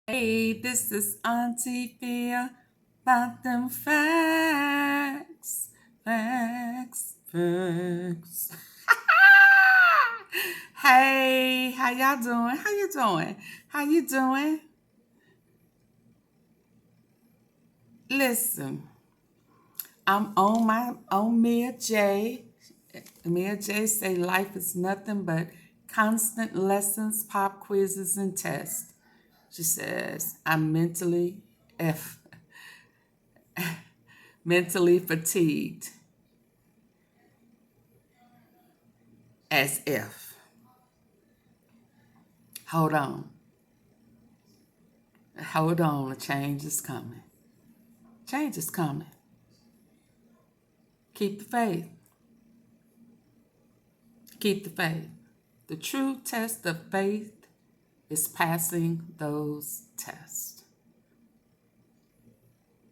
Hey, this is Auntie Phil about them facts, facts. Hey, how y'all doing? How you doing? How you doing? Listen, I'm on Mia J. Mia J say life is nothing but constant lessons, pop quizzes, and tests. She says I'm f mentally fatigued as if. Hold on. Hold on. A change is coming. Change is coming. Keep the faith. Keep the faith. The true test of faith is passing those tests.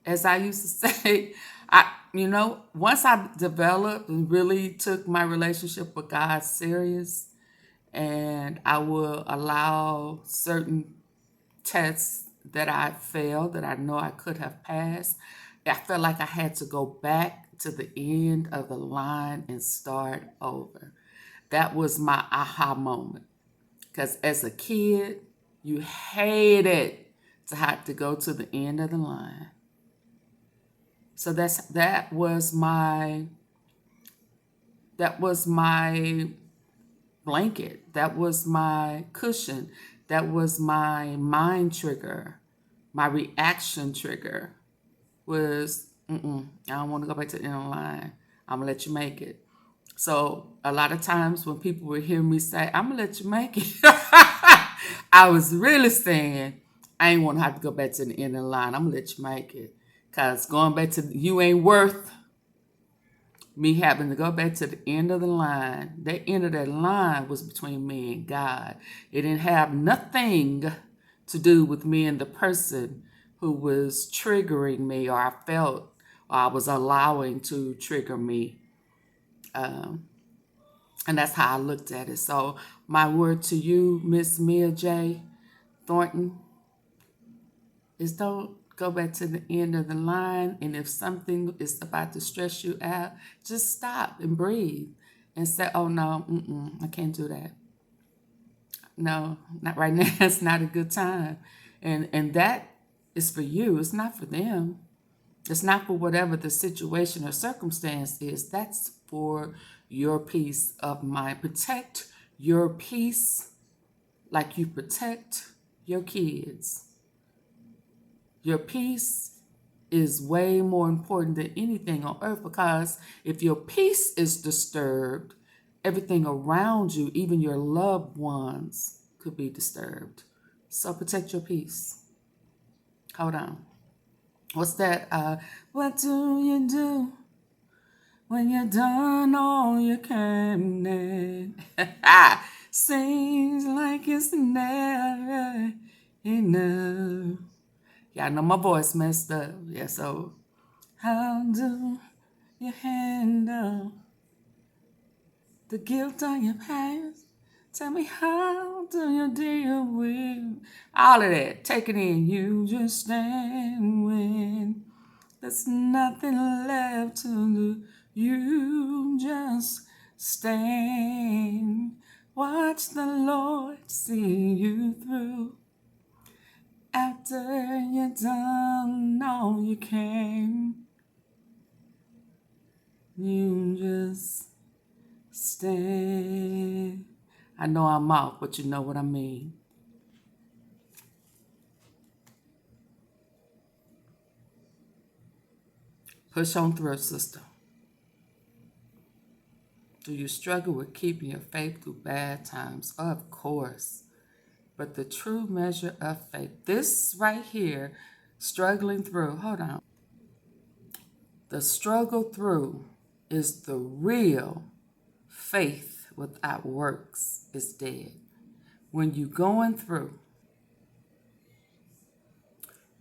As I used to say, once I developed and really took my relationship with God serious, and I will allow certain tests that I failed, that I know I could have passed, I felt like I had to go back to the end of the line and start over. That was my aha moment. Because as a kid, you hated to have to go to the end of the line. So that was my blanket. That was my cushion. That was my mind trigger. My reaction trigger was, I don't want to go back to the end of the line. I'm going to let you make it. So a lot of times when people would hear me say, I'm going to let you make it, I was really saying, I ain't want to have to go back to the end of the line. I'm going to let you make it. Because going back to you ain't worth me having to go back to the end of the line. The end of that line was between me and God. It didn't have nothing to do with me and the person who was triggering me, or I felt or I was allowing to trigger me. And that's how I looked at it. So my word to you, Miss Mia J. Thornton, is don't go back to the end of the line. And if something is about to stress you out, just stop and breathe and say, oh, no, I can't do that. No, not right now. It's not a good time. And that is for you. It's not for them. It's not for whatever the situation or circumstance is. That's for your peace of mind. Protect your peace like you protect your kids. Your peace is way more important than anything on earth, because if your peace is disturbed, everything around you, even your loved ones, could be disturbed. So protect your peace. Hold on. What's that? What do you do when you're done all you can? Seems like it's never enough. Yeah, I know my voice messed up. Yeah, so how do you handle the guilt on your past? Tell me, how do you deal with all of that? Take it in. You just stand when there's nothing left to do. You just stand. Watch the Lord see you through. After you're done all you can, you just stand. I know I'm out, but you know what I mean. Push on through, sister. Do you struggle with keeping your faith through bad times? Of course. But the true measure of faith, this right here, struggling through, hold on. The struggle through is the real faith without works is dead. When you're going through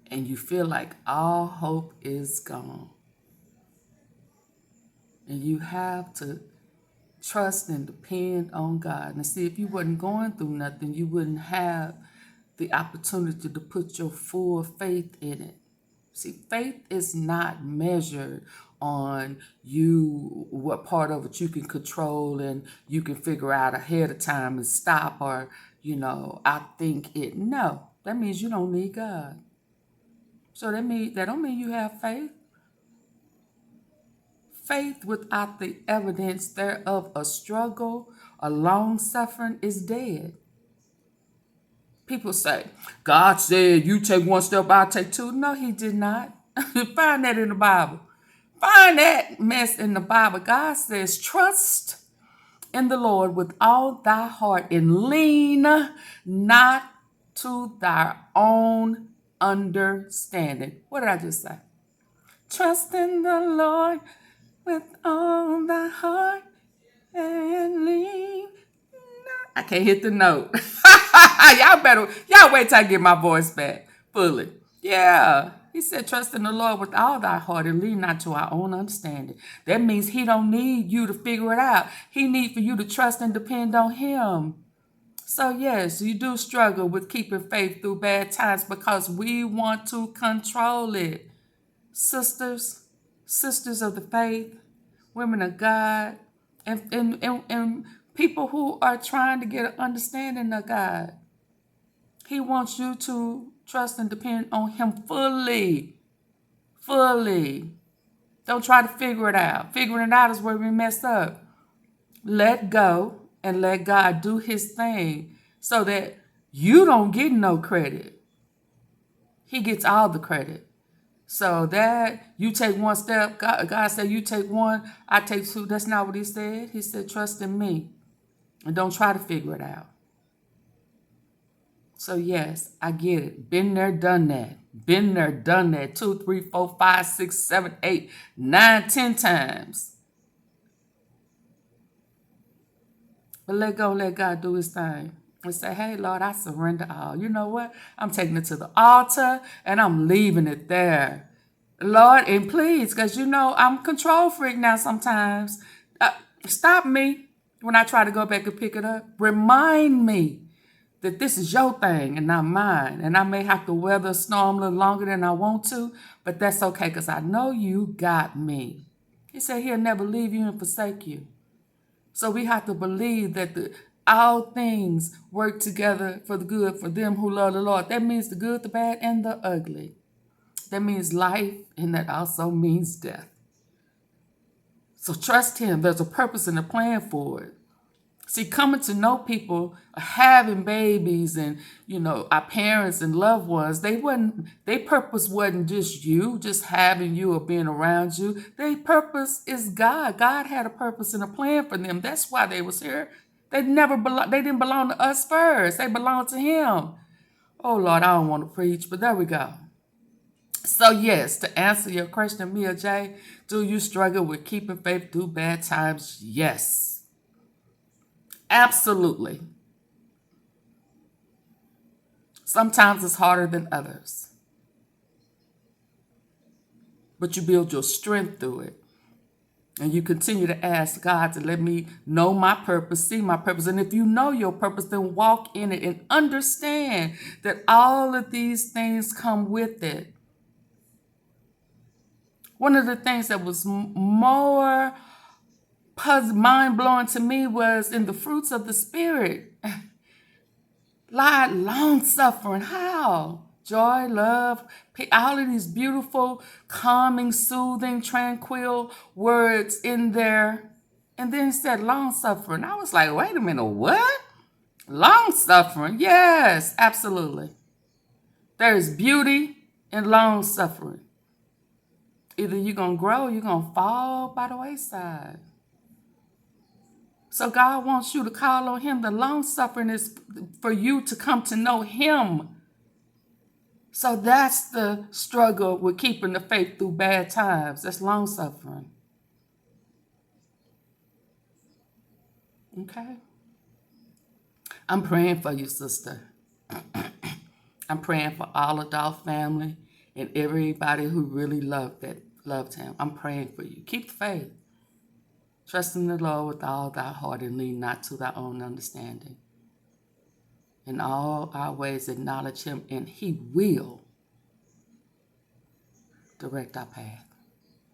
and you feel like all hope is gone, and you have to trust and depend on God. Now, see, if you wasn't going through nothing, you wouldn't have the opportunity to put your full faith in it. See, faith is not measured on you, what part of it you can control and you can figure out ahead of time and stop, or, I think it. No, that means you don't need God. So that don't mean you have faith. Faith without the evidence thereof a struggle, a long suffering is dead. People say, God said you take one step, I'll take two. No, he did not. Find that in the Bible. Find that mess in the Bible. God says, trust in the Lord with all thy heart and lean not to thy own understanding. What did I just say? Trust in the Lord with all thy heart and lean. I can't hit the note. y'all wait till I get my voice back fully. Yeah. He said, trust in the Lord with all thy heart and lean not to our own understanding. That means he don't need you to figure it out. He need for you to trust and depend on him. So yes, you do struggle with keeping faith through bad times because we want to control it. Sisters of the faith, women of God, and people who are trying to get an understanding of God. He wants you to trust and depend on him fully. Fully. Don't try to figure it out. Figuring it out is where we mess up. Let go and let God do his thing so that you don't get no credit. He gets all the credit. So that you take one step, God said you take one, I take two. That's not what he said. He said, trust in me and don't try to figure it out. So yes, I get it. Been there, done that. Been there, done that. 2, 3, 4, 5, 6, 7, 8, 9, 10 times. But let go, let God do his thing. And say, hey, Lord, I surrender all. You know what? I'm taking it to the altar and I'm leaving it there. Lord, and please, because I'm a control freak now sometimes. Stop me when I try to go back and pick it up. Remind me that this is your thing and not mine. And I may have to weather a storm a little longer than I want to, but that's okay because I know you got me. He said he'll never leave you and forsake you. So we have to believe that all things work together for the good for them who love the Lord. That means the good, the bad, and the ugly. That means life, and that also means death. So trust him. There's a purpose and a plan for it. See, coming to know people, having babies and, our parents and loved ones, their purpose wasn't just you, just having you or being around you. Their purpose is God. God had a purpose and a plan for them. That's why they was here. They didn't belong to us first. They belonged to him. Oh, Lord, I don't want to preach, but there we go. So yes, to answer your question, Mia J, do you struggle with keeping faith through bad times? Yes. Absolutely. Sometimes it's harder than others. But you build your strength through it. And you continue to ask God to let me know my purpose, see my purpose. And if you know your purpose, then walk in it and understand that all of these things come with it. One of the things that was more mind-blowing to me was in the fruits of the Spirit. Long-suffering. How? Joy, love, all of these beautiful, calming, soothing, tranquil words in there. And then it said long-suffering. I was like, wait a minute, what? Long-suffering? Yes, absolutely. There is beauty in long-suffering. Either you're going to grow or you're going to fall by the wayside. So God wants you to call on him. The long-suffering is for you to come to know him. So that's the struggle with keeping the faith through bad times. That's long-suffering. Okay? I'm praying for you, sister. I'm praying for all the Dolph family and everybody who really loved him. I'm praying for you. Keep the faith. Trust in the Lord with all thy heart and lean not to thy own understanding. In all our ways acknowledge him, and he will direct our path.